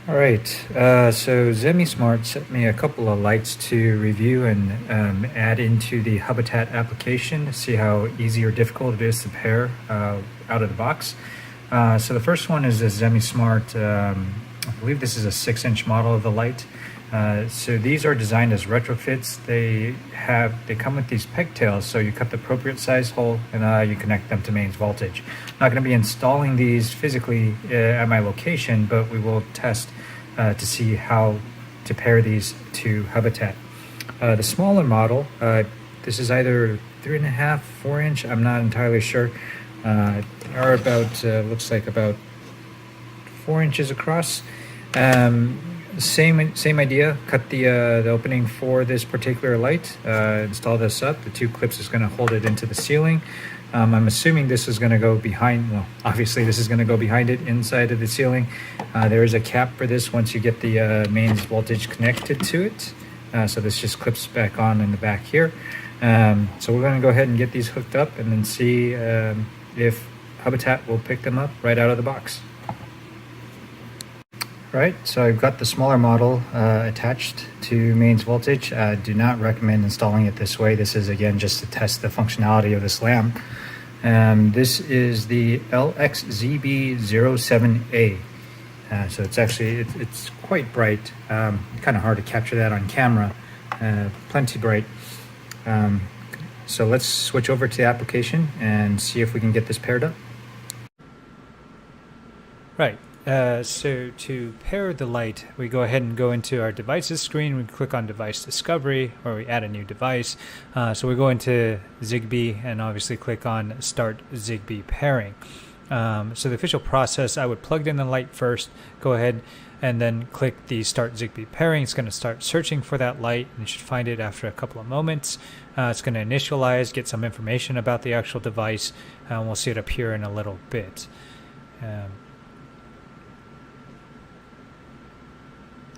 All right, so Zemismart sent me a couple of lights to review and add into the Hubitat application to see how easy or difficult it is to pair out of the box. So the first one is a Zemismart, I believe this is a 6-inch model of the light. So these are designed as retrofits. They come with these pegtails, so you cut the appropriate size hole and you connect them to mains voltage. I'm not going to be installing these physically at my location, but we will test to see how to pair these to Hubitat. The smaller model, this is either 3.5, 4-inch, I'm not entirely sure, are about, looks like about 4 inches across. Same idea. Cut the opening for this particular light. Install this up. The 2 clips is going to hold it into the ceiling. I'm assuming this is going to go behind. Well, obviously this is going to go behind it, inside of the ceiling. There is a cap for this once you get the mains voltage connected to it. So this just clips back on in the back here. So we're going to go ahead and get these hooked up and then see if Hubitat will pick them up right out of the box. Right, so I've got the smaller model attached to mains voltage. Do not recommend installing it this way. This is again just to test the functionality of this lamp. This is the LXZB07A. So it's actually it's quite bright. Kind of hard to capture that on camera. Plenty bright. So let's switch over to the application and see if we can get this paired up. Right. So to pair the light, we go ahead and go into our devices screen. We click on device discovery, or we add a new device. So we go into Zigbee and obviously click on start Zigbee pairing. So the official process, I would plug in the light first, go ahead and then click the start Zigbee pairing. It's going to start searching for that light and you should find it after a couple of moments. It's going to initialize, get some information about the actual device, and we'll see it appear in a little bit.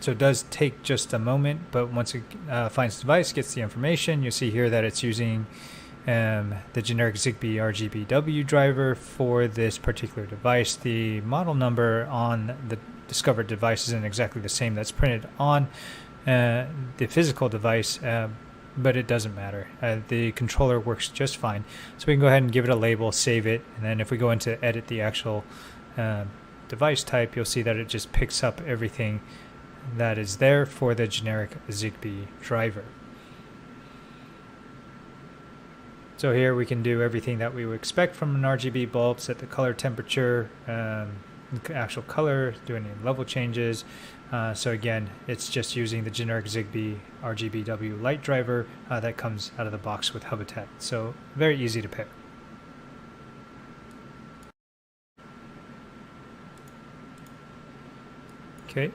So it does take just a moment, but once it finds the device, gets the information, you see here that it's using the generic Zigbee RGB driver for this particular device. The model number on the discovered device isn't exactly the same that's printed on the physical device, but it doesn't matter. The controller works just fine. So we can go ahead and give it a label, save it, and then if we go into edit the actual device type, you'll see that it just picks up everything that is there for the generic Zigbee driver. So here we can do everything that we would expect from an RGB bulb, set the color temperature, actual color, do any level changes. So again, it's just using the generic Zigbee RGB light driver that comes out of the box with Hubitat. So very easy to pair. Okay,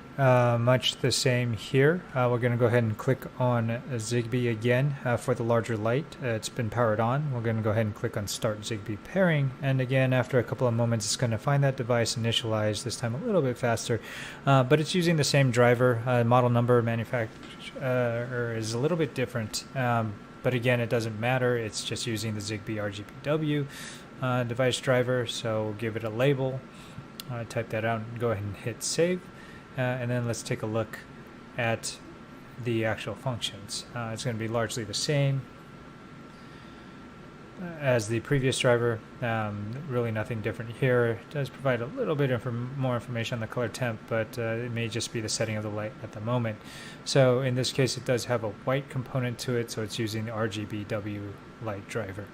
much the same here. We're going to go ahead and click on Zigbee again for the larger light. It's been powered on. We're going to go ahead and click on Start Zigbee Pairing. And again, after a couple of moments, it's going to find that device, initialize, this time a little bit faster. But it's using the same driver. Model number, manufacturer is a little bit different. But again, it doesn't matter. It's just using the Zigbee RGBW device driver. So we'll give it a label. Type that out and go ahead and hit save. And then let's take a look at the actual functions. It's going to be largely the same as the previous driver. Really nothing different here. It does provide a little bit more information on the color temp, but it may just be the setting of the light at the moment. So in this case, it does have a white component to it, so it's using the RGBW light driver.